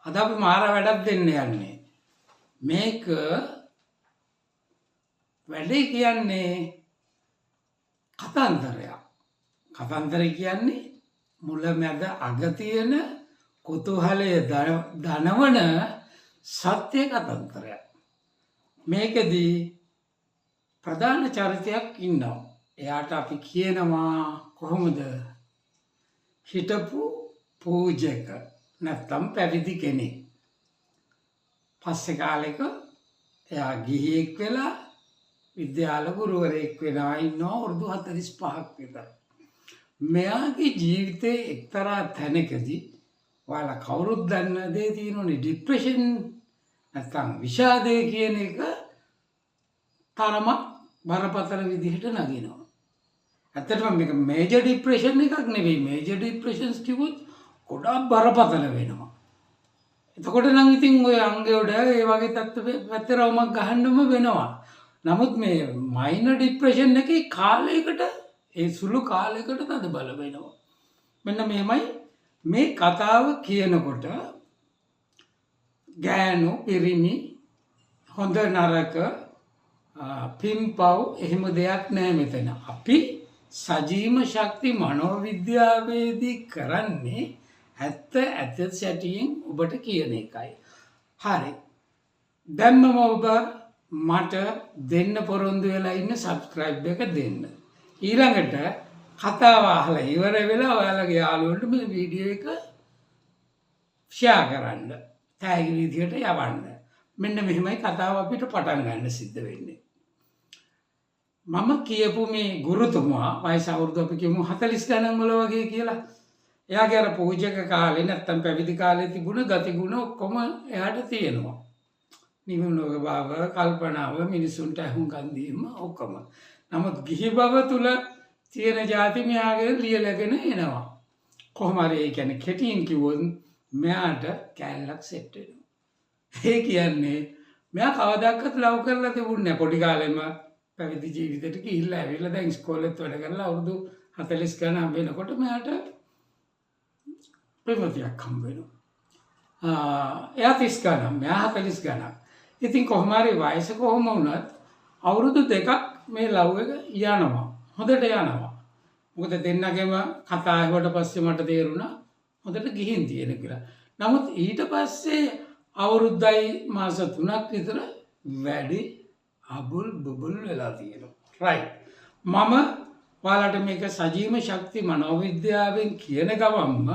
අද අපි මාර වැඩක් දෙන්න යන්නේ. මේක වැඩේ කියන්නේ කතන්දරයක්. කතන්දරය කියන්නේ මුල මැද අග තියෙන කුතුහලය දනවන සත්‍ය කතන්දරයක්. මේකෙදී ප්‍රධාන චරිතයක් ඉන්නවා. එයාට අපි කියනවා කොහොමද? හිටපු පූජක නැත්තම් පැවිදි කෙනෙක්. පස්සේ කාලෙක එයා ගිහියෙක් වෙලා විද්‍යාල ගුරුවරයෙක් වෙනවා. ඉන්නවා අවුරුදු 45ක් විතර. මෙයාගේ ජීවිතේ එක්තරා තැනකදී ඔයාලා කවුරුත් දන්න දේ තියෙනනේ, ડિප්‍රෙෂන් නැත්තම් විෂාදය කියන එක තරමක් බරපතල විදිහට නගිනවා. ඇත්තටම මේක මේජර් ડિප්‍රෙෂන් එකක් නෙවෙයි. මේජර් ඩිප්‍රෙෂන්ස් කිව්වොත් ගොඩාක් බරපතල වෙනවා. එතකොට නම් ඉතින් ඔය අංගයෝඩ ඒ වගේ පැත්තරවමක් ගහන්නම වෙනවා. නමුත් මේ මයිනර් ඩිප්‍රෙෂන් එකේ කාලයකට, ඒ සුළු කාලයකට තද බල වෙනවා. මෙන්න මෙහෙමයි මේ කතාව කියනකොට ගෑනු පිරිමි හොඳ නරක පින්පව් එහෙම දෙයක් නෑ මෙතන. අපි සජීව ශක්ති මනෝවිද්‍යාවේදී කරන්නේ ඇත්ත සැටියෙන් ඔබට කියන එකයි. හරි. දැම්මම ඔබ මට දෙන්න පොරොන්දු වෙලා ඉන්න සබ්ස්ක්‍රයිබ් එක දෙන්න. ඊළඟට කතාව අහලා ඉවර වෙලා ඔයාලගේ යාළුවන්ට මේ වීඩියෝ එක ෂෙයා කරන්න. තෑගි විදියට යවන්න. මෙන්න මෙහෙමයි කතාව අපිට පටන් ගන්න සිද්ධ වෙන්නේ. මම කියපු මේ ගුරුතුමා වයස අවුරුදු අපි කියමු 40 ගණන් වල වගේ කියලා. එයාගේ අර පූජක කාලේ නැත්තම් පැවිදි කාලේ තිබුණ ගතිගුණ ඔක්කොම එයාට තියෙනවා. නිවුණෝග බව, කල්පනාව, මිනිසුන්ට අහුම්කම් දීම ඔක්කොම. නමුත් ගිහි බව තුල තියෙන જાති මෙයාගේ ලියලාගෙන එනවා. කොහොම හරි ඒ කියන්නේ කෙටියෙන් කිව්වොත් මෙයාට කැලලක් සෙට් වෙනවා. ඒ කියන්නේ මෙයා කවදාකවත් ලව් කරලා තිබුණේ නැහැ. පොඩි කාලෙම පැවිදි ජීවිතේට ගිහිල්ලා ඇවිල්ලා දැන් ඉස්කෝලේත් වැඩ කරලා අවුරුදු 40 ගණන් වෙනකොට මෙයාට ප්‍රේමතියක් හම්බ වෙනවා. එයා 30 ගණන්, මෙයා 40 ගණන්. ඉතින් කොහොම හරි වයස කොහොම වුණත් අවුරුදු 2ක් මේ ලව් එක යනවා. හොඳට යනවා. මොකද දෙන්නගේම කතා ඇහුවට පස්සේ මට තේරුණා හොඳට ගිහින් තියෙන කියලා. නමුත් ඊට පස්සේ අවුරුද්දයි මාස 3ක් විතර වැඩි අබුල් බුබුල් වෙලා තියෙනවා. රයිට්. මම ඔයාලට මේක සජීව ශක්ති මනෝවිද්‍යාවෙන් කියන ගමන්ම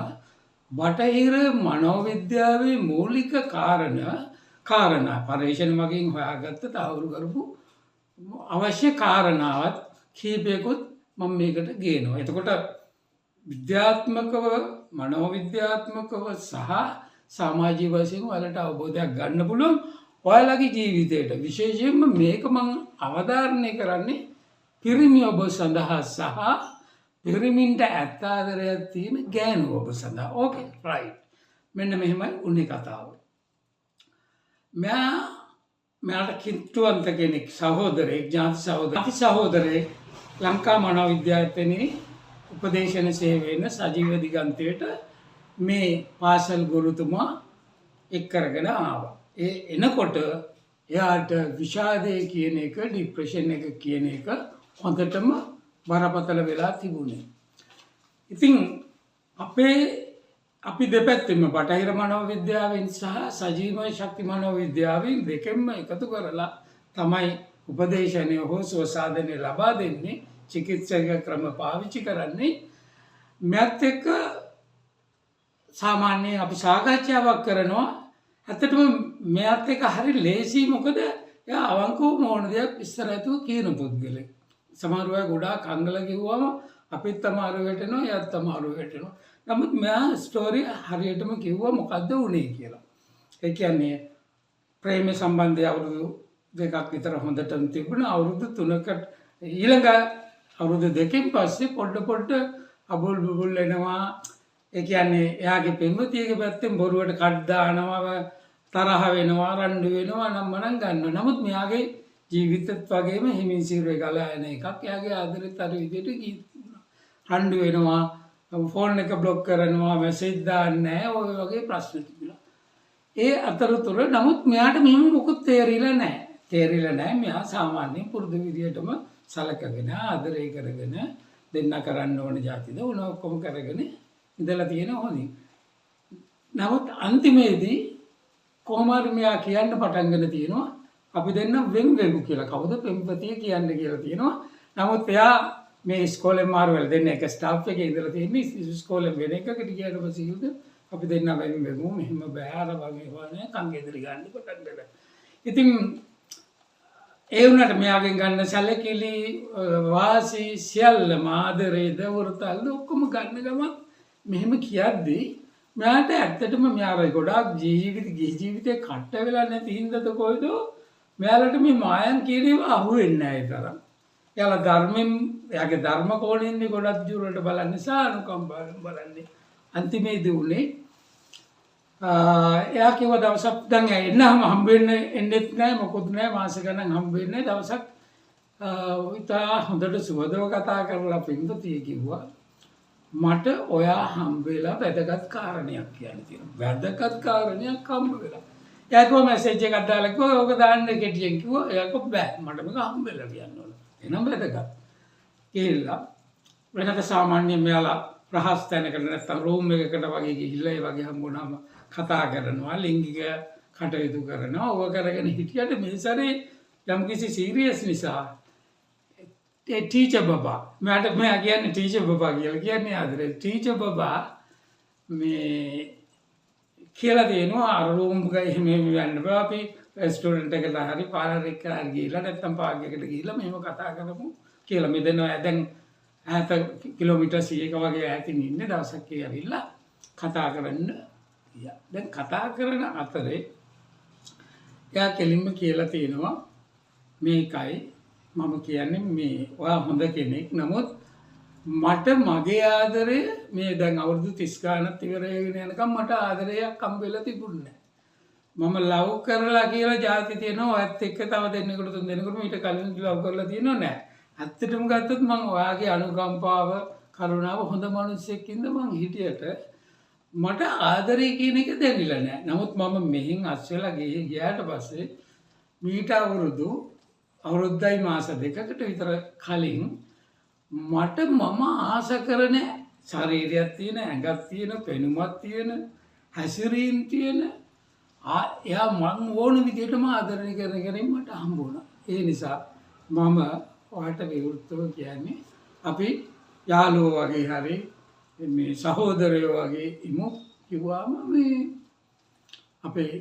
බටහිර මනෝවිද්‍යාවේ මූලික කාරණා පරීක්ෂණ මගින් හොයාගත්ත තහවුරු කරපු අවශ්‍ය කාරණාවත් කීපයකුත් මම මේකට ගේනවා. එතකොට විද්‍යාත්මකව, මනෝවිද්‍යාත්මකව සහ සමාජීය වශයෙන් ඔයාලට අවබෝධයක් ගන්න පුළුවන් ඔයාලගේ ජීවිතයට. විශේෂයෙන්ම මේක මම අවධාරණය කරන්නේ පිරිමි ඔබ සඳහා සහ පිරිමින්ට ඇත්ත ආදරයක් තියෙන ගෑනු ඔබ සඳහා. ඕකේ රයිට්. මෙන්න මෙහෙමයි උන්නේ කතාව. මෙයාට කිට්ටුවන්ත කෙනෙක්, සහෝදරයෙක්, ඥාති සහෝදරයෙක් ලංකා මනෝවිද්‍යාලයේ උපදේශන සේවයෙන් සජීව දිගන්තයට මේ පාසල් ගුරුතුමා එක් කරගෙන ආවා. ඒ එනකොට එයාට විෂාදය කියන එක, ડિප්‍රෙෂන් එක කියන එක හොඳටම බරපතල වෙලා තිබුණේ. ඉතින් අපි දෙපැත්තෙම බටහිර මනෝවිද්‍යාවෙන් සහ සජීව ශක්ති මනෝවිද්‍යාවෙන් දෙකෙන්ම එකතු කරලා තමයි උපදේශනය හෝ සුවසාධනය ලබා දෙන්නේ. චිකිත්සක ක්‍රම පාවිච්චි කරන්නේ. මෙයත් එක්ක සාමාන්‍යයෙන් අපි සාකච්ඡාවක් කරනවා. ඇත්තටම මෙයත් එක්ක හරි ලේසි. මොකද එයා අවංකවම ඕන දෙයක් ඉස්සර ඇතුව කියන පුද්ගලෙක්. සමහර අය ගොඩාක් අංගල කිව්වම අපිත් අමාරු වැටෙනවා, එයාත් අමාරු වැටෙනවා. නමුත් මෙයා ස්ටෝරිය හරියටම කිව්වා මොකද්ද වුනේ කියලා. ඒ කියන්නේ ප්‍රේම සම්බන්ධය අවුරුදු 2ක් විතර හොඳටම තිබුණා. අවුරුදු 3කට ඊළඟ අවුරුදු 2කින් පස්සේ පොඩ අබුල් බුබුල් වෙනවා. ඒ කියන්නේ එයාගේ පෙම්වතියගේ පැත්තෙන් බොරුවට කඩ දානවා, තරහ වෙනවා, රණ්ඩු වෙනවා, නම්මනම් ගන්නවා. නමුත් මෙයාගේ ජීවිතත් වගේම හිමින් සිරුරේ ගලා යන එකක්. එයාගේ ආදරෙත් අර විදිහට රණ්ඩු වෙනවා, ෆෝන් එක බ්ලොක් කරනවා, මැසේජ් දාන්නේ නැහැ. ඔය වගේ ප්‍රශ්න තිබුණා. ඒ අතරතුර නමුත් මෙයාට මෙහෙම මොකුත් තේරිලා නැහැ. තේරිලා නැහැ. මෙයා සාමාන්‍යයෙන් පුරුදු විදියටම සලකගෙන ආදරය කරගෙන දෙන්න කරන්න ඕන જાතිද උන ඔක්කොම කරගෙන ඉඳලා තියෙන හොඳින්. නමුත් අන්තිමේදී කොහොම හරි මෙයා කියන්න පටන් ගන්න තියෙනවා අපි දෙන්න වෙන් වෙමු කියලා. කවුද පෙම්පතිය කියන්න කියලා තියෙනවා. නමුත් එයා මේ ඉස්කෝලේ මාරු වෙලා දෙන්න එක ස්ටාෆ් එකේ ඉඳලා තියෙන්නේ ඉස්කෝලේ වෙන එකකට ගියාට පස්සේ කිව්ද අපි දෙන්න වෙන් වෙමු මෙහෙම බෑ අර වගේ වනේ කන් ගෙදර ගන්න පටන් ගත්තා. ඉතින් ඒ වුණාට මෙයාගෙන් ගන්න සැලකිලි වාසි සියල්ලම ආදරේද වෘතල්ද ඔක්කොම ගන්න ගමන් මෙහෙම කියද්දී මෙයාට ඇත්තටම මෙයා ගොඩාක් ජීවිතේ කට්ට වෙලා නැති හින්දාද කොයිද මෙයාලට මේ මායම් කියනේව අහුවෙන්නේ නැහැ ඒ තරම්. එයාලා ධර්මෙන් එයාගේ ධර්ම කෝණින්නේ ගොඩක් දුරට බලන්න නිසා අනුකම්පාවෙන් බලන්නේ. අන්තිමේදී උනේ එයා කිව්ව දවසක් දැන් එන්නම හම්බ වෙන්න එන්නෙත් නැහැ මොකොත් නැහැ මාස ගණන් හම්බ වෙන්නේ දවසක් ඉතා හොඳට සුවදව කතා කරලා පින්වතිය කිව්වා මට ඔයා හම්බ වෙලා වැදගත් කාරණයක් කියන්න තියෙනවා. වැදගත් කාරණයක් හම්බ වෙලා. එයා කිව්වා මැසේජ් එකක් දාලා කිව්වා ඕක දාන්න කෙටියෙන් කිව්වා. එයා කිව්වා බෑ මට මේක හම්බ වෙලා කියන්න ඕන. එනම් වැදගත්. කියලා වෙනද සාමාන්‍යයෙන් මෙයාලා රහස් තැනකට නැත්නම් රූම් එකකට වගේ ගිහිල්ලා ඒ වගේ හම්බුනාම කතා කරනවා ලිංගික කටයුතු කරනවා. ඕක කරගෙන හිටියට මේ සැරේ යම්කිසි සීරියස් නිසා ඒ ටීචර් බබා මට මෙයා කියන්නේ ටීචර් බබා කියලා කියන්නේ ආදරේ ටීචර් බබා මේ කියලා දෙනවා අර රූම් එක එහෙම යන්න බෑ අපි රෙස්ටෝරන්ට් එකට හරි පාරක් එක්කලා ගිහිල්ලා නැත්නම් පාක් එකට ගිහිල්ලා මෙහෙම කතා කරමු කියලා මෙතනවා දැන් ඈත කිලෝමීටර් 100ක වගේ ඈතින් ඉන්නේ දවසක් ඇවිල්ලා කතා කරන්න ගියා. දැන් කතා කරන අතරේ එයා කෙලින්ම කියලා තියෙනවා මේකයි මම කියන්නේ මේ ඔයා හොඳ කෙනෙක් නමුත් මට මගේ ආදරය මේ දැන් අවුරුදු 30 ගානක් ඉවර වෙගෙන යනකම් මට ආදරයක් හම්බෙලා තිබුණේ නැහැ. මම ලව් කරලා කියලා જાති තියෙනවා ඔයත් එක්ක තව දෙන්නෙකුට තුන් දෙනෙකුට ඊට කලින් ලව් කරලා තියෙනව නෑ. ඇත්තටම ගත්තොත් මම ඔයාගේ අනුකම්පාව කරුණාව හොඳ මිනිස්සෙක් ඉඳ මං හිටියට මට ආදරය කියන එක දැනෙලා නෑ. නමුත් මම මෙහින් අස්වෙලා ගියාට පස්සේ මීට අවුරුද්දයි මාස දෙකකට විතර කලින් මට මම ආස කරන ශරීරයක් තියෙන ඇඟක් තියෙන පෙනුමක් තියෙන හැසිරීම් තියෙන එයා මං ඕන විදිහටම ආදරණය කරන කෙනෙක් මට හම්බ වුණා. ඒ නිසා මම ඔයාලට විවෘතව කියන්නේ අපි යාළුවෝ වගේ හරි මේ සහෝදරයෝ වගේ ඉමු කිව්වම මේ අපේ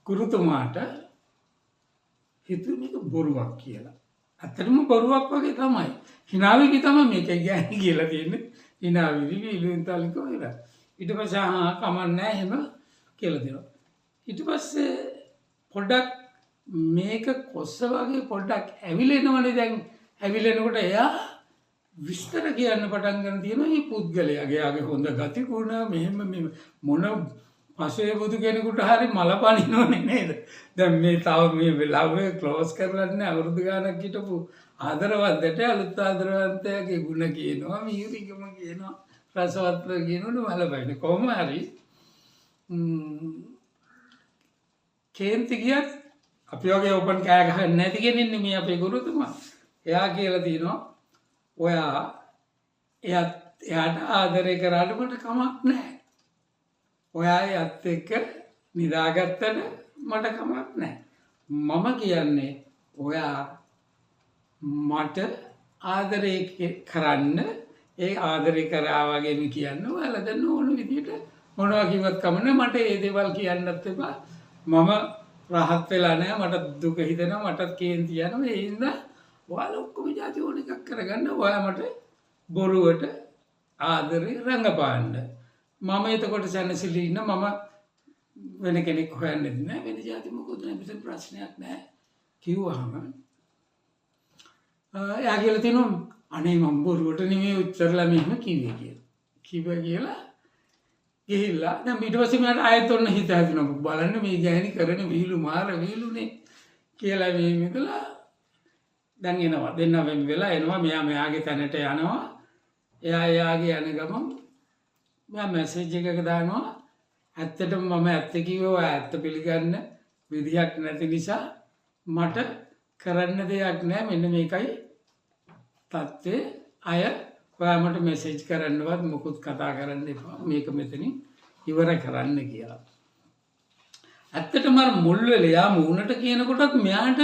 ගුරුතුමාට හිතුව මේක බොරුවක් කියලා. ඇත්තටම බොරුවක් වගේ තමයි. හිනාවිලි තමයි මේක කියන්නේ කියලා තියෙන්නේ. හිනාවිලි විලුන් තලිකෝ ඉලා. ඊට පස්සේ කමන්නේ එහෙම කියලා දෙනවා. ඊට පස්සේ පොඩ්ඩක් මේක කොස්ස වගේ පොඩ්ඩක් ඇවිලෙනවනේ දැන් ඇවිලෙනකොට එයා විස්තර කියන්න පටන් ගන්න තියෙනවා මේ පුද්ගලයාගේ හොඳ ගති ගුණ මෙහෙම මොන පසේ බුදු කෙනෙකුට හරි මල පනිනවනේ නේද? දැන් මේ තව මේ ලව් එක ක්ලෝස් කරලා නැහැ අවුරුදු ගානක් හිටපු ආදරවන්තට අලුත් ආදරවන්තයාගේ ගුණ කියනවා මිහිරිකම කියනවා රසවත්ව කියනවනේ මල පනින කොහොම හරි කේන්ති ගියත් අපි වගේ ඕපන් කෑ ගහන්නේ නැති කෙනෙන්නේ මේ අපේ ගුරුතුමා. එයා කියලා තියෙනවා ඔයා එයාට ආදරය කරාට මට කමක් නැහැ. ඔයා යත් එක්ක නිදාගත්තට මට කමක් නැහැ. මම කියන්නේ ඔයා මට ආදරය කරන්න ඒ ආදරය කරා වගේම කියන්න ඔයාලා දැන් ඕන විදිහට මොනවා කිව්වත් කමන්නේ මට ඒ දේවල් කියන්නත් එපා. මම රහත් වෙලා නැහැ මට දුක හිතෙනවා මටත් කේන්ති යනවා ඒ හින්දා ඔයාලා ඔක්කොම જાති ඕන එකක් කරගන්න ඔයා මට බොරුවට ආදරේ රංගපාන්න මම එතකොට සැනසෙලි ඉන්න මම වෙන කෙනෙක් හොයන්නේ නැහැ වෙන જાති මොකද නැති ප්‍රශ්නයක් නැහැ කිව්වහම එයා කියලා තිනු අනේ මම බොරුවට නෙමෙයි උත්තරලා මෙහෙම කිව්වේ කියලා ගිහිල්ලා දැන් ඊට පස්සේ මට ආයෙත් ඔන්න හිත හැදුණා බලන්න මේ ගෑණි කරන විහිළු මාර විහිළුනේ කියලා මේ මිදලා දැන් එනවා දෙන්න වෙන වෙලා එනවා මෙයාගේ තැනට යනවා එයාගේ යන ගමන් මම මැසේජ් එකක දානවා ඇත්තටම මම ඇත්ත කිව්ව ඇත්ත පිළිගන්න විදියක් නැති නිසා මට කරන්න දෙයක් නැහැ. මෙන්න මේකයි තත්ත්වය. අය ඔයාමට මෙසේජ් කරන්නවත් මොකුත් කතා කරන්න එපා. මේක මෙතනින් ඉවර කරන්න කියලා. ඇත්තටම මුල් වෙලේ යා මූණට කියනකොටත් මෙයාට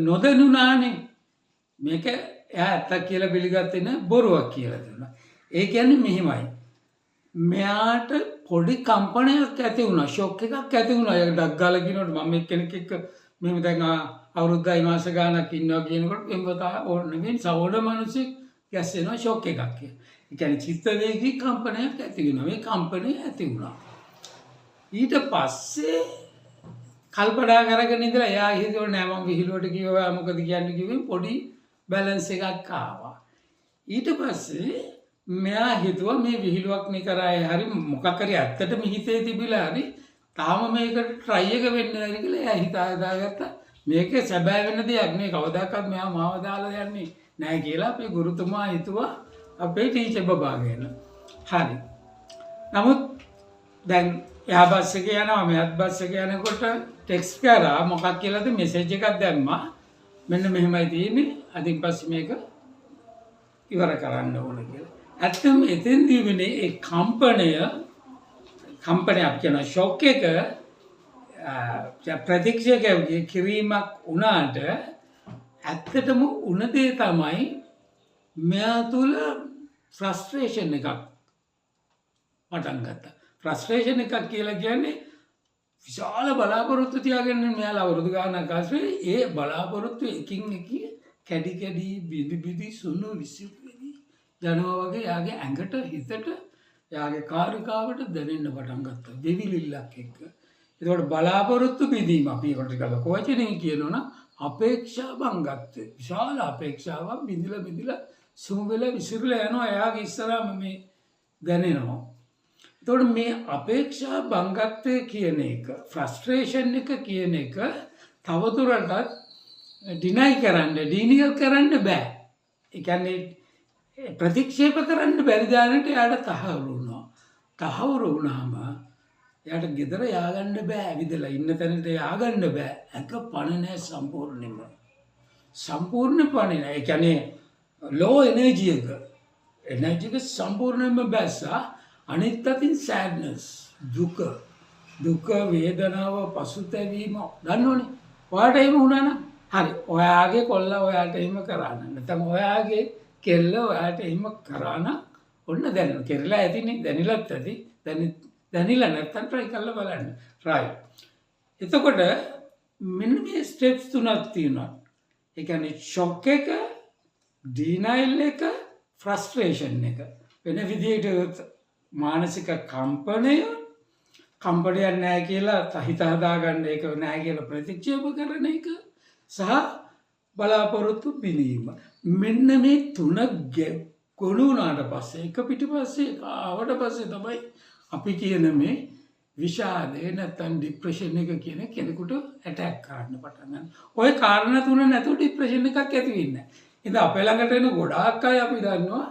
නොදැනුණානේ. මේක එයා ඇත්තක් කියලා පිළිගත්තේ නැහැ, බොරුවක් කියලා දුන්නා. ඒ කියන්නේ මෙහිමයි. මෙයාට පොඩි කම්පනයක් ඇති වුණා, ෂොක් එකක් ඇති වුණා. ඒක ඩක් ගාලා කියනකොට මම එක්කෙනෙක් එක්ක මෙහෙම දැන් අවුරුද්දයි මාස ගාණක් ඉන්නවා කියනකොට එම්බතා ඕනෙමින් සවෝඩ මිනිස්සෙක් ගැස්සෙනවා ෂොක් එකක් කියලා. ඒ කියන්නේ චිත්ත වේගී කම්පනයක් ඇති වෙනවා. මේ කම්පනය ඇති වුණා. ඊට පස්සේ කල්පනා කරගෙන ඉඳලා එයා හිතුවා නෑ මම විහිළුවට කිව්වා මොකද කියන්නේ කිව්වේ පොඩි බැලන්ස් එකක් ආවා. ඊට පස්සේ මෙයා හිතුවා මේ විහිළුවක් නේ කරායේ හරි මොකක් හරි ඇත්තටම හිතේ තිබිලා හරි තාම මේකට try එක වෙන්න ඇති කියලා එයා හිතාගත්තා. මේක සැබෑ වෙන දෙයක් නේ, කවදාකවත් මෙයා මාව දාලා යන්නේ නෑ කියලා අපේ ගුරුතුමා හිතුවා අපේ ටීචර් බබා ගැන. හරි. නමුත් දැන් එයා බස් එකේ යනවා, මෙයාත් බස් එකේ යනකොට ටෙක්ස්ට් කරා මොකක් කියලාද මෙසේජ් එකක් දැම්මා. මෙන්න මෙහෙමයි තියෙන්නේ. අදින් පස්සේ මේක ඉවර කරන්න ඕන කියලා. ඇත්තම එතෙන්දී වෙන්නේ ඒ කම්පනයක් කියන ෂොක් එක ප්‍රතික්ෂේප කිරීමක් වුණාට ඇත්තටම උන දේ තමයි මෙයා තුළ ෆ්‍රස්ට්‍රේෂන් එකක් පටන් ගත්තා. ෆ්‍රස්ට්‍රේෂන් එකක් කියලා කියන්නේ විශාල බලාපොරොත්තු තියාගෙන මෙයාලා අවුරුදු ගානක් ආශ්‍රේ ඒ බලාපොරොත්තු එකින් එක කැඩි කැඩි බිඳි බිඳි සුණු විසිරි යනවා වගේ යාගේ ඇඟට හිතට යාගේ කාර්යකාවට දැනෙන්න පටන් ගත්තා දෙවිලිල්ලක් එක්ක. ඒකට බලාපොරොත්තු බිඳීම අපි ඒකට ටිකක් වචනෙන් කියනවනම් අපේක්ෂා භංගත්වය. විශාල අපේක්ෂාවක් බිඳිලා සුමු වෙලා විසිරලා යනවා එයාගේ ඉස්සරහම මේ දැනෙනවා. එතකොට මේ අපේක්ෂා භංගත්වය කියන එක ෆ්‍රස්ට්‍රේෂන් එක කියන එක තවදුරටත් ඩිනයි කරන්න බෑ. ඒ කියන්නේ ප්‍රතික්ෂේප කරන්න බැරි දානට එයාට තහවුරු වුණා. තහවුරු වුණාම එයාට ගෙදර ය아가න්න බෑ. ඇවිදලා ඉන්න තැනට ය아가න්න බෑ. එක පණ නැහැ සම්පූර්ණයෙන්ම. සම්පූර්ණ පණ නැහැ. ඒ කියන්නේ ලෝ එනර්ජි එක. එනර්ජි එක සම්පූර්ණයෙන්ම බැස්සා. අනිත් අතින් සෑඩ්නස් දුක වේදනාව පසුතැවීම දන්නවනේ. ඔයාට එහෙම වුණා නම් හරි. ඔයාගේ කොල්ලා ඔයාට එහෙම කරා නම් නැත්නම් ඔයාගේ කෙල්ල ඔයාට එහෙම කරා නම් ඔන්න දැනෙනවා. කෙරලා ඇතිනේ, දැනිලත් ඇති. දැනිලා නැත්තම් try කරලා බලන්න. right. එතකොට මෙන්න මේ steps තුනක් තියෙනවා. ඒ කියන්නේ shock එක, denial එක, frustration එක. වෙන විදිහට මානසික කම්පනයක් නැහැ කියලා හිත හදාගන්න එක නැහැ කියලා ප්‍රතික්ෂේප කරන එක සහ බලාපොරොත්තු බිඳීම. මෙන්න මේ තුන ගොනු වුණාට පස්සේ එක පිටිපස්සේ ආවට පස්සේ තමයි අපි කියන මේ විෂාදේ නැත්නම් ડિප්‍රෙෂන් එක කියන කෙනෙකුට ඇටැක් කරන්න පටන් ගන්න. ওই කාරණා තුන නැතුව ડિප්‍රෙෂන් එකක් ඇති වෙන්නේ නැහැ. ඉතින් අපේ ළඟට එන ගොඩාක් අය අපි දන්නවා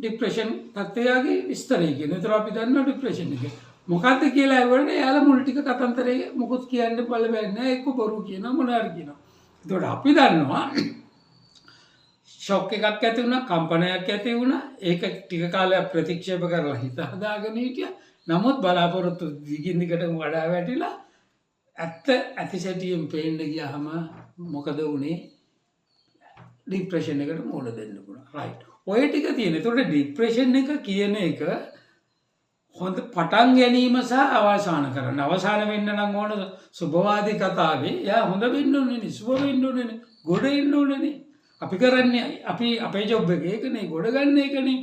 ડિප්‍රෙෂන් තත්ත්වයේ විස්තරය කියන. ඒතර අපි දන්නවා ડિප්‍රෙෂන් එක. මොකද්ද කියලා ඇහුවොත් එයාලා මුල් ටික කතන්දරේ මොකොත් කියන්න බලන්නේ නැහැ. එක්ක බොරු කියනවා මොනවාරි කියනවා. ඒතකොට අපි දන්නවා ෂොක් එකක් ඇති වුණා, කම්පනයක් ඇති වුණා. ඒක ටික කාලයක් ප්‍රතික්ෂේප කරලා හිත හදාගෙන හිටියා. නමුත් බලාපොරොත්තු දිගින් දිගටම වඩා වැටිලා ඇතිසැටියෙන් පේන්න ගියාම මොකද වුනේ? ડિප්‍රෙෂන් එකට මුහුණ දෙන්න පුළුවන්. රයිට්. ඔය ටික තියෙන. ඒතකොට ડિප්‍රෙෂන් එක කියන එක හොඳ පටන් ගැනීම සහ අවසන් කරන්න. අවසන් වෙන්න නම් ඕන සුභවාදී කතාවේ යා හොඳ වෙන්න ඕනේ නේ, සුභ වෙන්න ඕනේ නේ, ගොඩ එන්න ඕනේ නේ. අපි කරන්නේ අපේ ජොබ් එක ඒකනේ, ගොඩ ගන්න එකනේ.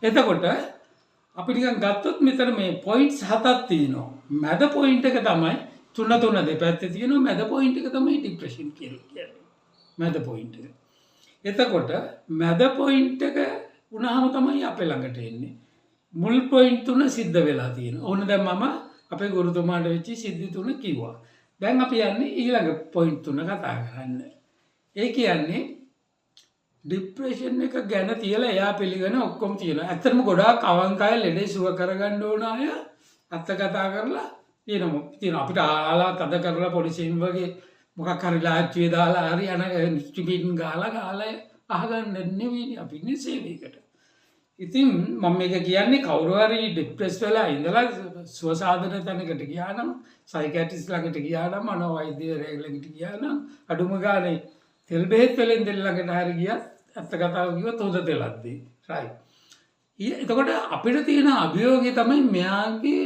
එතකොට අපි නිකන් ගත්තොත් මෙතන මේ පොයින්ට්ස් 7ක් තියෙනවා. මැද පොයින්ට් එක තමයි තුන දෙපැත්තේ තියෙනවා. මැද පොයින්ට් එක තමයි ડિප්‍රෙෂන් කියන්නේ. මැද පොයින්ට් එක. එතකොට මැද පොයින්ට් එක වුණාම තමයි අපේ ළඟට එන්නේ. මුල් පොයින්ට් තුන සිද්ධ වෙලා තියෙනවා. ඕන දැන් මම අපේ ගුරුතුමාට වෙච්ච සිද්ධි තුන කිව්වා. දැන් අපි යන්නේ ඊළඟ පොයින්ට් තුන කතා කරන්න. ඒ කියන්නේ ડિප්‍රෙෂන් එක ගැන තියලා එයා පිළිගන ඔක්කොම තියෙනවා. ඇත්තටම ගොඩාක් අවංක අය ලෙඩේ සුව කරගන්න ඕන අය අත්ත කතා කරලා තියෙන අපිට ආලා තද කරලා පොලිසියෙන් වගේ මොකක් හරි ලාච්චුවේ දාලා හරි අන ස්ටිපින් ගාලා අහගන්න නෙවෙයි අපි ඉන්නේ සේවයකට. ඉතින් මම මේක කියන්නේ කවුරු හරි ડિප්‍රෙස් වෙලා ඉඳලා ස්වසාධන තැනකට ගියා නම් සයිකියාට්‍රිස්ට් ළඟට ගියා නම් මනෝවෛද්‍යවරයෙක් ළඟට ගියා නම් අඩුම ගානේ තෙල් බෙහෙත් වලින් දෙන්න ළඟට හරි ගියත් අත්ත කතාව කිව්වොත් හොඳ තෙලක් දෙයි. right. එතකොට අපිට තියෙන අභියෝගය තමයි මෙයාගේ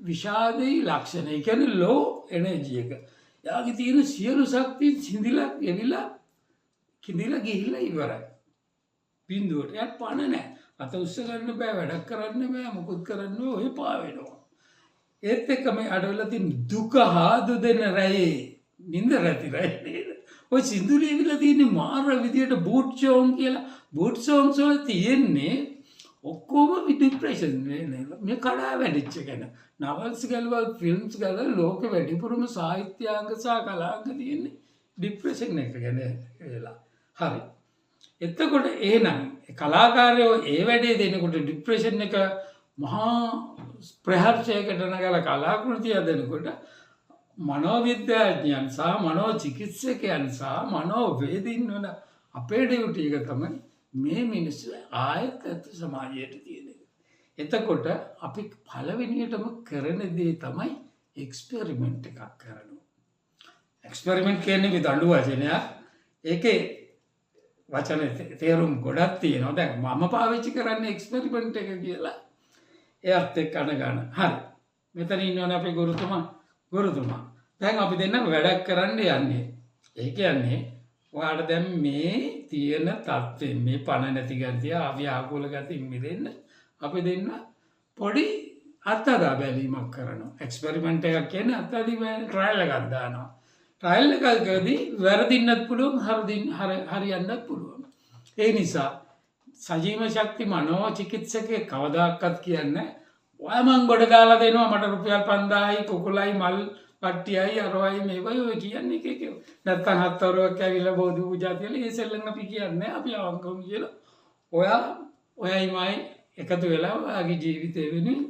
විෂාදේ ලක්ෂණ. ඒ කියන්නේ ලෝ එනර්ජි එක. එයාගේ තියෙන සියලු ශක්තිය සිඳිලා ගෙවිලා කිඳිලා ගිහිල්ලා ඉවරයි. බින්දුවට යට පණ නැහැ. අත උස්ස ගන්න බෑ, වැඩක් කරන්න බෑ, මොකුත් කරන්න බෑ, ඔය පා වෙනවා. ඒත් එක්ක මේ අඩවල තියෙන දුක හාදු දෙන රැයේ නින්ද රැති රැය නේද? ඔය සින්දුලේ විලා තියෙන මාර විදියට බූට් සෝං කියලා බූට් සෝංස් වල තියෙන්නේ ඔක්කොම ડિප්‍රෙෂන් නේද? මේ කඩා වැටිච්ච කෙන. නවල්ස් ගලවල් ෆිල්ම්ස් ගල ලෝක වැඩිපුරම සාහිත්‍යාංග සහ කලාංග තියෙන්නේ ඩිප්‍රෙෂන් එක ගැන වෙලා. හරි. එතකොට එහෙනම් කලාකාරයෝ ඒ වැඩේ දෙනකොට ડિප්‍රෙෂන් එක මහා ප්‍රහර්ෂයකට නගලා කලාකෘතිය දෙනකොට මනෝවිද්‍යාඥයන් සහ මනෝචිකිත්සකයන් සහ මනෝවේදීන් වන අපේ ඩියුටි එක තමයි මේ මිනිස්සු ආයත් ඇත්ත සමාජයට තියෙන එක. එතකොට අපි පළවෙනියටම කරන දේ තමයි එක්ස්පෙරිමන්ට් එකක් කරනවා. එක්ස්පෙරිමන්ට් කියන්නේ විදඬු වචනයක්. ඒකේ වචන තේරුම් ගොඩක් තියෙනවා. දැන් මම පාවිච්චි කරන්නේ එක්ස්පෙරිමන්ට් එක කියලා. එයත් එක්ක අනගන්න. හරි. මෙතන ඉන්නවනේ අපේ ගුරුතුමා. දැන් අපි දෙන්න වැඩක් කරන්න යන්නේ. ඒ කියන්නේ ඔයාලට දැන් මේ තියෙන තත්ත්වෙ මේ පණ නැති ගතිය, අව්‍යාකූල ගතිය මිදෙන්න අපි දෙන්න පොඩි අත්දැක බැලීමක් කරනවා. එක්ස්පෙරිමන්ට් එකක් කියන්නේ අත්දැකීම ට්‍රයල් එකක් දානවා. ට්‍රයල් එකකදී වැරදින්නත් පුළුවන්, හරියන්නත් පුළුවන්. ඒ නිසා සජීව ශක්ති මනෝචිකිත්සකේ කවදාකවත් කියන්නේ ඔය මං ගොඩ දාලා දෙනවා මට රුපියල් 5000යි කුකුලයි මල් පට්ටියයි අරවයි මේවයි ඔය කියන්නේ එක නැත්තම් හත්වරුවක් ඇවිල්ලා බෝධි පූජා කියලා ඒ සෙල්ලම් අපි කියන්නේ අපි අවංකවම කියලා ඔයයි මයි එකතු වෙලා ඔයාගේ ජීවිතේ වෙනුවෙන්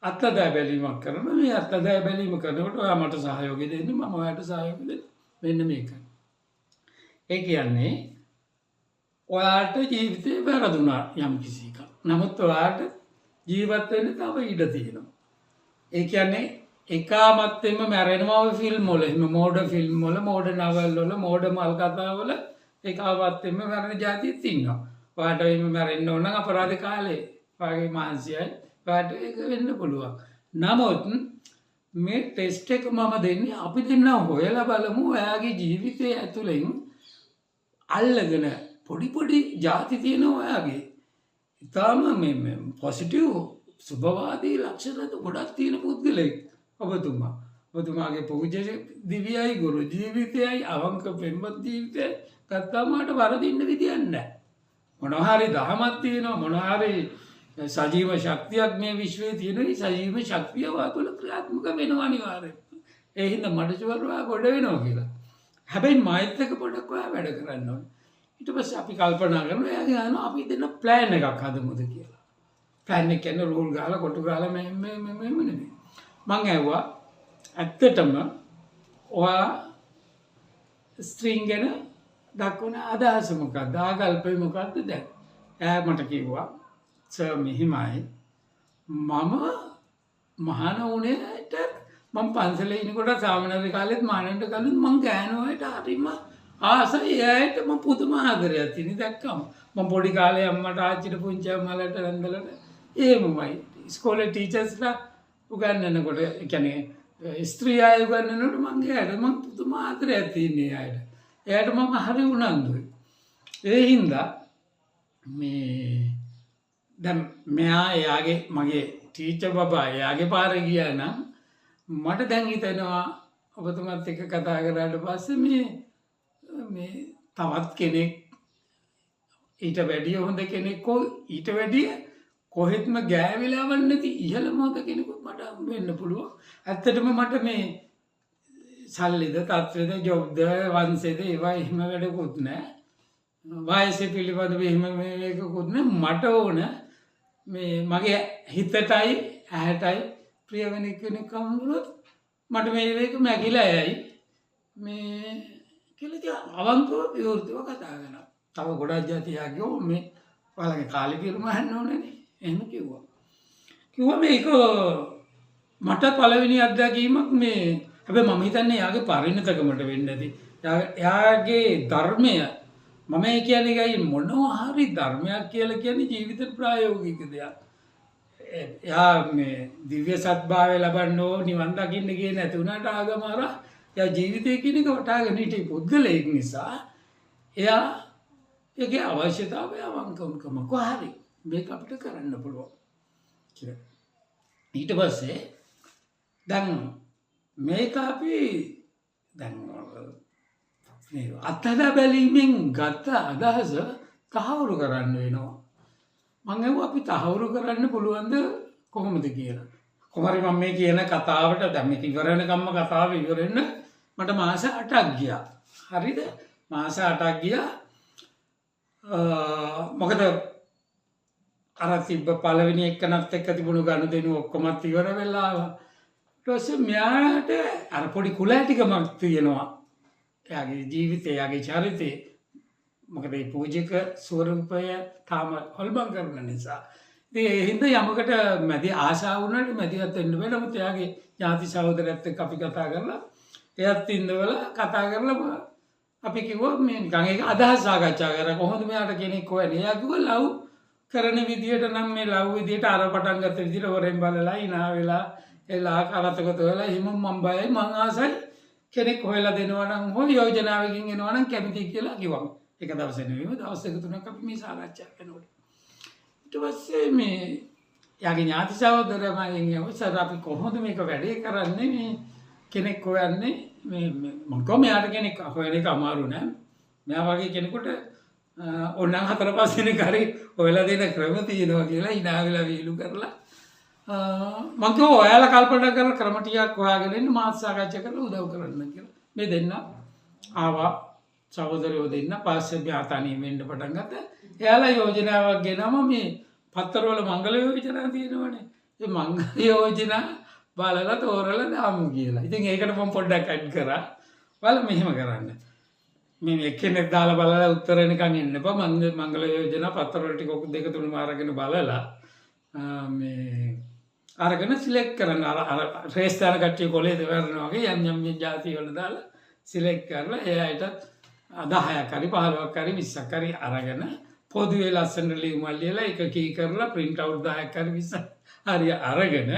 අත්දැක බැලීමක් කරනවා. මේ අත්දැක බැලීම කරනකොට ඔයා මට සහයෝගය දෙන්න, මම ඔයාට සහයෝගය දෙන්න. මෙන්න මේක. ඒ කියන්නේ ඔයාට ජීවිතේ වැරදුනා යම් කිසි එකක්. නමුත් ඔයාට ජීවත් වෙන්න තව ඉඩ තියෙනවා. ඒ කියන්නේ එකාමත්වෙම මැරෙනවා ඔය ෆිල්ම් වල. එහෙම මෝඩ ෆිල්ම් වල, මෝඩ නවල් වල, මෝඩ මල් කතා වල එකාමත්වෙම මැරෙන જાතියෙත් ඉන්නවා. ඔයාට එහෙම මැරෙන්න ඕන නම් අපරාධ කාලේ වාගේ මානසිකයි ඔයාට ඒක වෙන්න පුළුවන්. නමුත් මේ ටෙස්ට් එක මම දෙන්නේ අපි දෙන්න හොයලා බලමු ඔයාගේ ජීවිතය ඇතුළෙන් අල්ලගෙන පොඩි ಜಾති තියෙනවා ඔයාගේ. ඉතාලම මේ පොසිටිව් සුභවාදී ලක්ෂණ ගොඩක් තියෙන පුද්ගලෙක් ඔබතුමා. ඔබතුමාගේ පූජ්‍ය දිවියයි ගුරු ජීවිතයයි අවංක පෙම්වත් ජීවිතයයි ගත්තාම මට වරදින්න විදියක් නැහැ. මොනවා හරි දහමක් තියෙනවා, මොනවා හරි සජීව ශක්තියක් මේ විශ්වයේ තියෙනවා. සජීව ශක්තිය වාතුල ක්‍රියාත්මක වෙනවා අනිවාර්යයෙන්. ඒ හින්දා මට චවරවා ගොඩ වෙනවා කියලා. හැබැයි මායිත් එක පොඩක් ඔයා වැඩ කරන්න ඕනේ. ඊට පස්සේ අපි කල්පනා කරනවා එයාගේ අහනවා අපි දෙන්න ප්ලෑන් එකක් හදමුද කියලා. ප්ලෑන් එක කියන්නේ රූල් ගහලා කොටු ගහලා මේ නෙමෙයි. මං ඇහුවා ඇත්තටම ඔයා ස්ත්‍රීන් ගැන දක්වන අදහස මොකක්ද? ආකල්පය මොකක්ද දැන්? එයා මට කිව්වා සර් මෙහිමයි මම මහාන වුණේට මම පන්සලේ ඉනකොට සාමාන්‍ය කාලෙත් මානෙන්ට කලින් මං ගෑනුවට හරිම ආසයි. එයාට මම පුදුම ආදරයක් තියෙන දැක්කම මම පොඩි කාලේ අම්මට ආච්චිට පුංචි අම්මලට රැඳලට එහෙමමයි ඉස්කෝලේ ටීචර්ස්ලා උගන්වනකොට ඒ කියන්නේ ස්ත්‍රී අය උගන්වනකොට මං එයාට මම පුදුම ආදරයක් තියෙන එයාට මම හරි උනන්දුයි. ඒ හින්දා මේ දැන් මෙයා එයාගේ මගේ ටීචර් බබා එයාගේ පාරේ ගියා නම් මට දැන් හිතෙනවා ඔබතුමත් එක්ක කතා කරාට පස්සේ මේ තවත් කෙනෙක් ඊට වැඩිය හොඳ කෙනෙක් ඊට වැඩිය කොහෙත්ම ගෑවිලාවක් නැති ඉහළම හොඳ කෙනෙකුත් මට හම්බ වෙන්න පුළුවන්. ඇත්තටම මට මේ සල්ලිද තත්ත්වෙද ජොබ්ද වංශෙද ඒවා එහෙම වැඩකුත් නැහැ. වයස පිළිබඳව එහෙම මේකකුත් නැහැ. මට ඕන මේ මගේ හිතටයි ඇහැටයි ප්‍රිය වෙන කෙනෙක් හම්බුනොත් මට මේ වේක මැකිලා යයි මේ කියලා තියා අවංකව විවෘතව කතා කරනවා. තව ගොඩක් જાතියෝ මේ ඔයාලගේ කාලේ පිරුම අහන්න ඕනේනේ. එහෙම කිව්වා. කිව්වා මේක මට පළවෙනි අත්දැකීමක් මේ හැබැයි මම හිතන්නේ යාගේ පරිණතකමට වෙන්න ඇති. යාගේ ධර්මය මම කියන්නේ ගයි මොනවා හරි ධර්මයක් කියලා කියන්නේ ජීවිත ප්‍රායෝගික දෙයක්. යා මේ දිව්‍ය සත්භාවය ලබන්න ඕ නිවන් දකින්න ගියේ නැති වුණාට ආගම අරා යා ජීවිතය කියන එක වටාගෙන හිටිය පුද්ගලයෙක් නිසා එයා ඒකේ අවශ්‍යතාවය අවංකවකම කොහරි මේක අපිට කරන්න පුළුවන් කියලා. ඊට පස්සේ දැන් මේක අපි දැන් අත්හදා බැලීමෙන් ගත්ත අදහස තහවුරු කරන්න වෙනවා. මම අපි තහවුරු කරන්න පුළුවන්ද කොහොමද කියලා. කොහොමරි මම මේ කියන කතාවට දැන් මේක ඉවර වෙනකම්ම කතාව ඉවර වෙන්න මට මාස 8ක් ගියා. හරිද? මාස 8ක් ගියා. මොකද අර තිබ්බ පළවෙනි එක්කනත් එක්ක තිබුණු ගනුදෙනු ඔක්කොමත් ඉවර වෙලා ඊට පස්සේ මෙයාට අර පොඩි කුලැටිකමක් තියෙනවා. එයාගේ ජීවිතය, එයාගේ චරිතය. මොකද මේ පූජක ස්වරූපය තාම හොල්මන් කරන නිසා. ඉතින් ඒ හින්දා යමකට මැදි ආශාව වුණාට මැදිහත් වෙන්න බෑ. නමුත් එයාගේ ඥාති සහෝදරයත් එක්ක අපි කතා කරලා එයත් ඉඳවල කතා කරලා අපි කිව්වා මේ නිකන් ඒක අදහස් සාකච්ඡා කරා. කොහොමද මෙයාට කෙනෙක් හොයන්නේ? එයා කිව්වා ලව් කරන විදියට නම් මේ ලව් විදියට අර පටන් ගත්ත විදියට හොරෙන් බලලා ඉනා වෙලා එලා කරතකට වෙලා හිම මම බයයි මං ආසයි කෙනෙක් හොයලා දෙනවා නම් හොය යෝජනාවකින් එනවා නම් කැමතියි කියලා කිව්වා. එක දවසක් නෙවෙයි දවස් දෙක තුනක් අපි මේ සාකච්ඡා කරනකොට ඊට පස්සේ මේ යාගේ ඥාති සහෝදරයා මගෙන් යවසර අපි කොහොමද මේක වැඩේ කරන්නේ මේ කෙනෙක් හොයන්නේ මේ මම කොහොම යාට කෙනෙක් හොයන එක අමාරු නෑ. මෙයා වගේ කෙනෙකුට ඕනනම් 4-5 දිනක් හරි හොයලා දෙන ක්‍රම තියෙනවා කියලා hina වෙලා වීලු කරලා මම කිව්වා ඔයාලා කල්පනා කරලා ක්‍රම ටිකක් හොයාගෙන ඉන්න මාත් සාකච්ඡා කරලා උදව් කරන්න කියලා. මේ දෙන්න ආවා සහෝදරයෝ දෙන්න පස්සේ ඥාතනිය වෙන්න පටන් ගත්තා. එයාලා යෝජනාවක් ගෙනම මේ පත්තරවල මංගල යෝජනා තියෙනවනේ. ඒ මංගල යෝජනා බලලා තෝරලා දාමු කියලා. ඉතින් ඒකට මම පොඩ්ඩක් ඇඩ් කරා. බලන්න මෙහෙම කරන්න. මේ එක්කෙනෙක් දාලා බලලා උත්තර එනකන් ඉන්න එපා. මංගල යෝජනා පත්තරවල ටික දෙක තුනම අරගෙන බලලා මේ අරගෙන සිලෙක්ට් කරන්න. අර රේස් දාන කට්ටිය කොලේ දෙවරනවා වගේ යම් යම් જાති වල දාලා සිලෙක්ට් කරලා එයාට 10ක් හරි 15ක් හරි 20ක් හරි අරගෙන පොදුවේ ලස්සන ලියුමක් ලියලා එක කී කරලා print out 10ක් හරි 20ක් හරි අරගෙන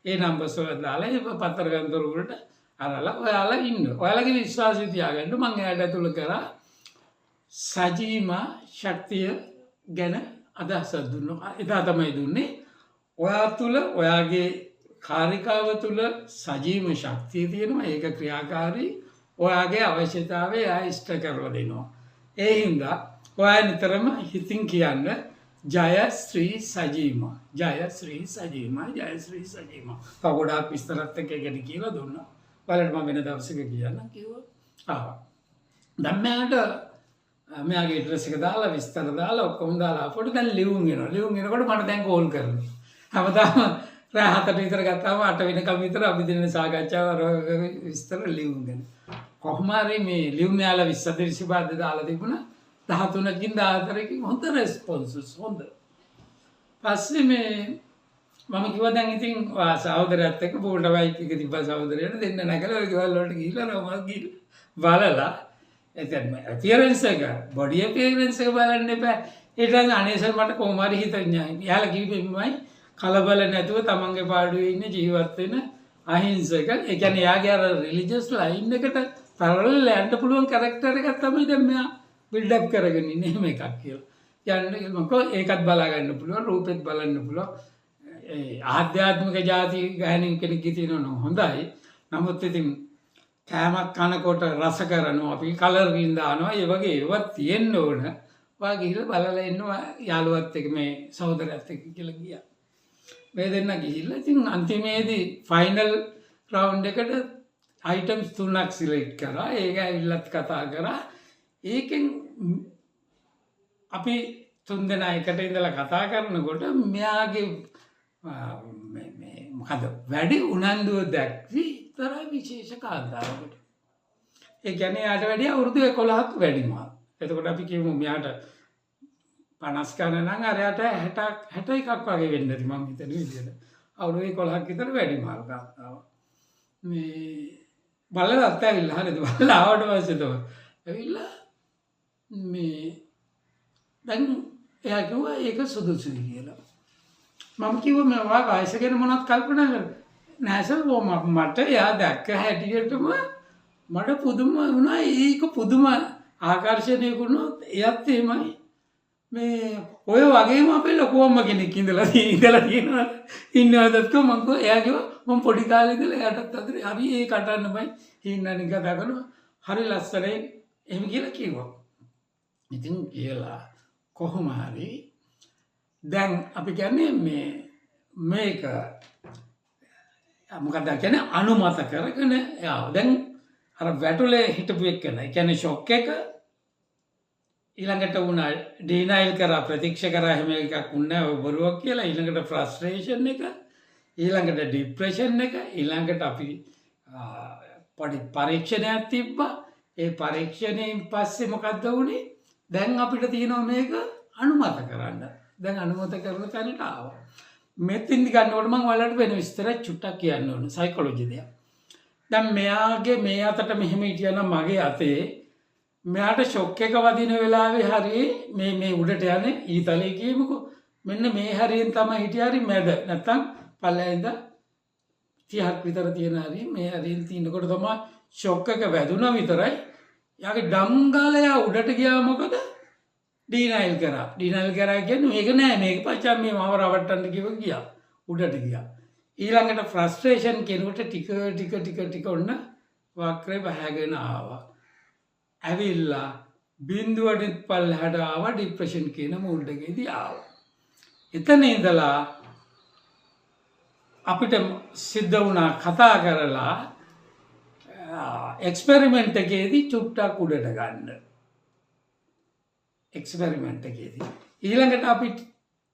ඒ නම්බර්ස් වල දාලා ඒ පත්‍ර ගන්තර වලට අරලා ඔයාලා ඉන්න. ඔයාලගේ විශ්වාසය තියාගන්න මම එයාට ඇතුළු කරා සජීම ශක්තිය ගැන අදහසක් දුන්නා. එදා තමයි දුන්නේ. ඔයා තුල ඔයාගේ කාර්යකාව තුල සජීව ශක්තිය තියෙනවා. ඒක ක්‍රියාකාරී. ඔයාගේ අවශ්‍යතාවය එයා ඉෂ්ට කරලා දෙනවා. ඒ හින්දා ඔයා නිතරම හිතින් කියන්න ජය ශ්‍රී සජීම ජය ශ්‍රී සජීම ජය ශ්‍රී සජීම. තව ගොඩාක් විස්තරත් එක්ක ගැන කියලා දුන්නා. බලන්න මම වෙන දවසක කියන්න කිව්වා. ආවා. දැන් මෙයාගේ ඇඩ්‍රස් එක දාලා විස්තර දාලා ඔක්කොම දාලා අපිට දැන් ලියුම් එනවා. ලියුම් එනකොට මට දැන් කෝල් කරනවා. හැමදාම රෑ 7ට විතර ගත්තාම 8 වෙනකම් විතර අපි දෙන්න සාකච්ඡාව විස්තර ලියුම් ගැන. කොහොම හරි මේ ලියුම් යාලා 20 25 දාලා තිබුණා. 13කින් 14කින් හොඳ රෙස්පොන්සස් හොඳ. පස්සේ මේ මම කිව්වා දැන් ඉතින් සහෝදරයත් එක්ක බෝල්ඩ බයික් එක තිබ්බා සහෝදරයට දෙන්න නැගලා ඔය ගෙවල් වලට ගිහිල්ලා රෝමක් ගිහිල්ලා බලලා එතන අපියරන්ස් එක බොඩි අපියරන්ස් එක බලන්න එපා. ඊට අනේ සර් මට කොහොම හරි හිතන්නේ. යාලා කිව්වෙමයි කලබල නැතුව තමන්ගේ පාඩුවේ ඉන්න ජීවත් වෙන අහිංසක. ඒ කියන්නේ යාගේ අර රිලිජියස් ලයින් එකට තරල යන්න පුළුවන් කැරක්ටර් එකක් තමයි දැන් මෙයා බිල්ඩ් අප් කරගෙන ඉන්නේ. එහෙම එකක් කියලා. යන්න මොකෝ ඒකත් බලා ගන්න පුළුවන්, රූපෙත් බලන්න පුළුවන්. ඒ ආධ්‍යාත්මික જાති ගහනින් කෙනෙක් තියෙනවා හොඳයි. නමුත් ඉතින් කෑමක් කනකොට රස කරනවා, අපි කලර් ගින් දානවා, ඒ වගේ ඒවත් තියෙන්න ඕන. වා ගිහිල්ලා බලලා ඉන්නවා යාළුවත් එක්ක මේ සහෝදරයත් එක්ක කියලා ගියා. මේ දෙන්න ගිහිල්ලා ඉතින් අන්තිමේදී ෆයිනල් රවුන්ඩ් එකට අයිටම්ස් 3ක් සිලෙක්ට් කරා. ඒක ඇවිල්ලත් කතා කරා. ඒකෙන් අපි 3 දෙනා එකට ඉඳලා කතා කරනකොට මෙයාගේ මේ මොකද වැඩි උනන්දුව දැක්වි තරයි විශේෂ කාන්තාවකට. ඒ කියන්නේ යාට වැඩි අවුරුදු 11ක් වැඩිමල්. එතකොට අපි කියමු මෙයාට 50 ගණන් නම් අරයට 61ක් වගේ වෙන්න ඇති මම හිතන විදිහට. අවුරුදු 11ක් විතර වැඩිමල් කාන්තාව. මේ බලලත් ඇවිල්ලා හරිද බලලා ආවට පස්සේ තමයි ඇවිල්ලා මේ දැන් එයා කිව්වා ඒක සුදුසුයි කියලා. මම කිව්වා මේ ඔයා වයස ගැන මොනවද කල්පනා කරන්නේ? නෑ සර් මට එයා දැක්ක හැටියටම මට පුදුම වුණා. ඒක පුදුම ආකර්ෂණයක් වුණොත් එයත් එහෙමයි. මේ ඔය වගේම අපේ ලොකුවම්ම කෙනෙක් ඉඳලා තියෙනවා ඉන්නවදත් කො මම කිව්වා එයා කිව්වා මම පොඩි කාලේ ඉඳලා එයාටත් අතර හරි ඒ කටන්න බයි හින්නනික දකනවා හරි ලස්සනයි එහෙම කියලා කිව්වා. ඉතින් කියලා කොහොම හරි දැන් අපි කියන්නේ මේක මොකක්ද කියන්නේ අනුමත කරගෙන දැන් අර වැටුලේ හිටපු එක්කන ඒ කියන්නේ ෂොක් එක ඊළඟට වුණා ඩිනයිල් කරා ප්‍රතික්ෂේප කරා හැම එකක් වුණා බරුවක් කියලා ඊළඟට ෆ්‍රස්ට්‍රේෂන් එක ඊළඟට ડિප්‍රෙෂන් එක ඊළඟට අපි පොඩි පරීක්ෂණයක් තිබ්බා. ඒ පරීක්ෂණයෙන් පස්සේ මොකද්ද වුනේ? දැන් අපිට තියෙනවා මේක අනුමත කරන්න. දැන් අනුමත කරන තැනට ආවා. මෙතින්දි ගන්නකොට මම ඔයාලට වෙන විස්තර චුට්ටක් කියන්න ඕන සයිකොලොජි දෙයක්. දැන් මෙයාගේ මේ අතට මෙහෙම හිටියනම් මගේ අතේ මෙයාට ෂොක් එක වදින වෙලාවේ හරිය මේ උඩට යන්නේ ඊතලයේ කියමුකෝ මෙන්න මේ හරියෙන් තමයි හිටිය හරි මැද නැත්තම් පල්ලෙන්ද 30ක් විතර තියෙන හරිය මේ හරියෙන් තිනකොට තමයි ෂොක් එක වැදුනා විතරයි යාගේ ඩම් ගාලා යා උඩට ගියා මොකද ඩිනයිල් කරා කියන්නේ මේක නෑ මේක පච්චා මේ මම රවට්ටන්න කිව්ව ගියා උඩට ගියා ඊළඟට ෆ්‍රස්ට්‍රේෂන් කෙනෙකුට ටික ඔන්න වක්‍රේ බහගෙන ආවා ඇවිල්ලා බිඳුවට පල්ලෙහාට ආවා ડિප්‍රෙෂන් කියන මූල්ඩකේදී ආවා. එතන ඉඳලා අපිට සිද්ධ වුණා කතා කරලා එක්ස්පෙරිමන්ට් එකේදී චුට්ටක් උඩට ගන්න. එක්ස්පෙරිමන්ට් එකේදී ඊළඟට අපි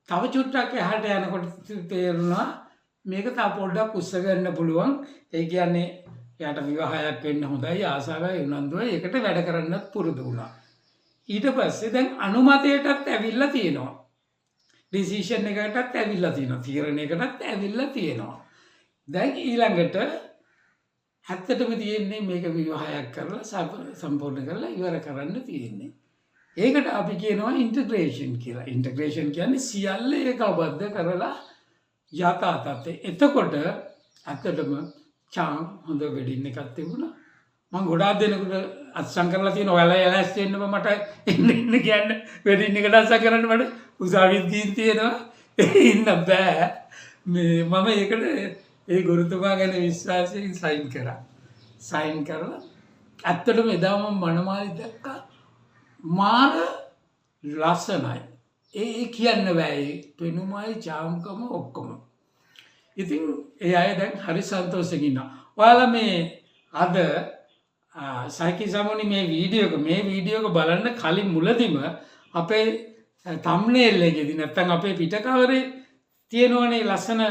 තව චුට්ටක් එහාට යනකොට තේරුණා මේක තව පොඩ්ඩක් උස්ස ගන්න පුළුවන්. ඒ කියන්නේ යාට විවාහයක් වෙන්න හොඳයි ආසාවයි උනන්දුවයි ඒකට වැඩ කරන්නත් පුරුදු වුණා. ඊට පස්සේ දැන් අනුමතයටත් ඇවිල්ලා තියෙනවා. ඩිසිෂන් එකකටත් ඇවිල්ලා තියෙනවා. තීරණයකටත් ඇවිල්ලා තියෙනවා. දැන් ඊළඟට ඇත්තටම තියෙන්නේ මේක විවාහයක් කරලා සම්පූර්ණ කරලා ඉවර කරන්න තියෙන්නේ. ඒකට අපි කියනවා ඉන්ටග්‍රේෂන් කියලා. ඉන්ටග්‍රේෂන් කියන්නේ සියල්ල ඒකබද්ධ කරලා යථා තත්ත්වය. එතකොට ඇත්තටම චාම් හොඳ වෙඩින් එකක් තිබුණා. මම ගොඩාක් දෙනෙකුට අත්සන් කරලා තියෙන ඔයාලා එලස් දෙන්න මට එන්න කියන්න වෙඩින් එකට අත්සන් කරන්න මට උසාවිත් ගිහින් තියෙනවා. ඉන්න බෑ. මම ඒකට ඒ ගුරුතුමා ගැන විශ්වාසයෙන් සයින් කරා. සයින් කරලා ඇත්තටම එදා මම මනමාලි දැක්කා මාර ලස්සනයි. ඒ කියන්න බෑ. පෙනුමයි චාම්කම ඔක්කොම. ඉතින් ඒ අය දැන් හරි සන්තෝෂෙන් ඉන්නවා. ඔයාලා මේ අද සයිකි සමුනි මේ වීඩියෝ එක බලන්න කලින් මුලදිම අපේ තම්නේල් එකේදී නැත්නම් අපේ පිට කවරේ තියෙනවනේ ලස්සන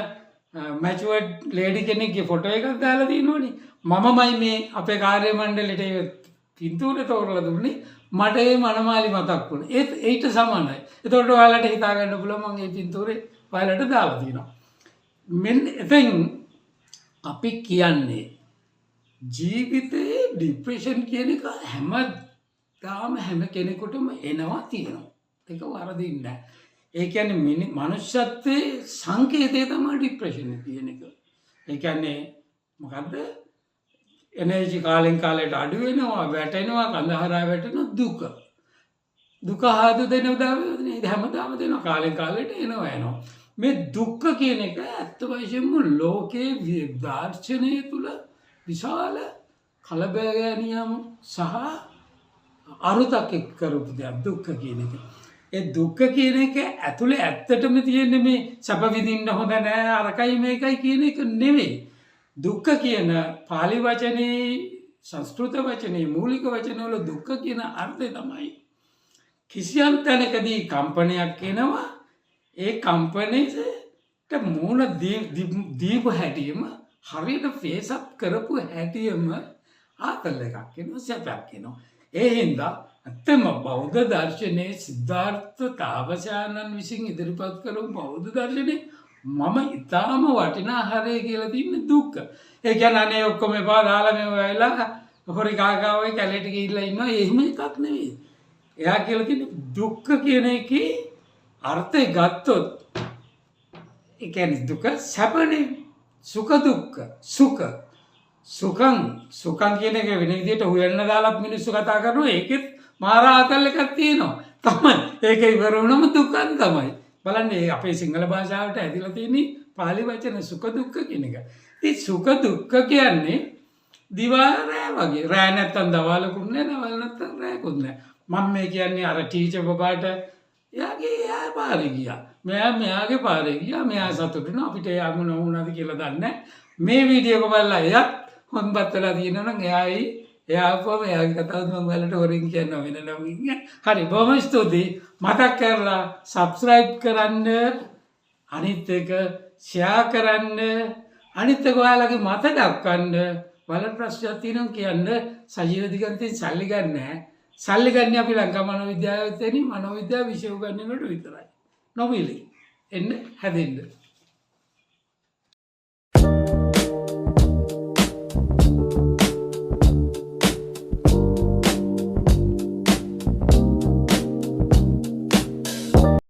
මැචුවර්ඩ් ලේඩි කෙනෙක්ගේ ෆොටෝ එකක් දාලා තියෙනවනේ. මමමයි මේ අපේ කාර්ය මණ්ඩලෙට පින්තූරේ තෝරලා දුන්නේ. මට ඒ මනමාලි මතක් වුණා. ඒට සමානයි. ඒතකොට ඔයාලට හිතා ගන්න පුළුවන් මම මේ පින්තූරේ ඔයාලට දාලා තියෙනවා. මෙන්න එතෙන් අපි කියන්නේ ජීවිතයේ ડિප්‍රෙෂන් කියන එක හැම කෙනෙකුටම එනවා තියෙනවා. ඒක වරදින්නේ නැහැ. ඒ කියන්නේ මනුෂ්‍යත්වයේ සංකේතය තමයි ડિප්‍රෙෂන් කියන එක. ඒ කියන්නේ මොකද්ද? එනර්ජි කාලෙන් කාලයට අඩු වෙනවා, වැටෙනවා, කඳහරා වැටෙනවා දුක. දුක හදු දෙනවා හැමදාම දෙනවා කාලෙන් කාලයට එනවා. මේ දුක්ඛ කියන එක ඇත්ත වශයෙන්ම ලෝකයේ දාර්ශනය තුල විශාල කලබගැනියම් සහ අරුතක් එක් කරපු දෙයක් දුක්ඛ කියන එක. ඒ දුක්ඛ කියන එක ඇතුලේ ඇත්තටම තියෙන්නේ මේ සැප විඳින්න හොඳ නැහැ අරකයි මේකයි කියන එක නෙවෙයි. දුක්ඛ කියන පාලි වචනේ සංස්කෘත වචනේ මූලික වචනවල දුක්ඛ කියන අර්ථය තමයි කිසියම් තැනකදී කම්පනයක් එනවා. ඒ කම්පනයේ මූණ දීපු හැටියම හරියට ෆේස් අප් කරපු හැටියම ආතල් එකක් එනවා සැපක් එනවා. ඒ හින්දා ඇත්තම බෞද්ධ දර්ශනයේ සිද්ධාර්ථ තාපසයන්න් විසින් ඉදිරිපත් කරපු බෞද්ධ දර්ශනේ මම ඊටාම වටිනා හරය කියලා තින්නේ දුක්ඛ. ඒ කියන්නේ අනේ ඔක්කොම එපා දාලා මේ වෙලාව හොරි කාකාවේ කැලේට ගිහිල්ලා ඉන්නවා එහෙම එකක් නෙවෙයි. එයා කියලා තින්නේ දුක්ඛ කියන එකේ අර්ථය ගත්තොත් ඒ කියන්නේ දුක සැපනේ. සුඛ දුක්ඛ සුඛං කියන එක වෙන විදිහට හොයන්න දාලා මිනිස්සු කතා කරනවා. ඒකෙත් මාරා ආතල් එකක් තියෙනවා. තමයි. ඒක ඉවර වුණම දුකන් තමයි. බලන්න අපේ සිංහල භාෂාවට ඇදලා තියෙන පාලි වචන සුඛ දුක්ඛ කියන එක. ඉතින් සුඛ දුක්ඛ කියන්නේ දිවා රෑ වගේ. රෑ නැත්තම් දවල්කුත් නෑ, දවල් නැත්තම් රෑකුත් නෑ. මම මේ කියන්නේ අර ටීචර් බබාට එයා පාරේ ගියා. මෙයාගේ පාරේ ගියා. මෙයා සතුටු වෙනවා. අපිට එයා මොන වුණාද කියලා දන්නේ නෑ. මේ වීඩියෝ එක බලලා එයත් හොන්පත් වෙලා තියෙනවා නම් එයාපුවම එයාගේ කතාවත් මම ඔයාලට හොරින් කියනවා වෙන නමින්. හරි බොහොම ස්තුතියි. මතක් කරලා subscribe කරන්න, අනිත් එක share කරන්න, අනිත් එක ඔයාලගේ මත දක්වන්න. බලන්න ප්‍රශ්නයක් තියෙනවා කියන්න. සජීව දිගන්තෙන් සල්ලි ගන්න නැහැ. සල්ලි ගන්න අපි ලංකා මනෝවිද්‍යාවේ තියෙන මනෝවිද්‍යාව විෂය උගන්වනකොට විතරයි. නොමිලේ. එන්න හැදෙන්න.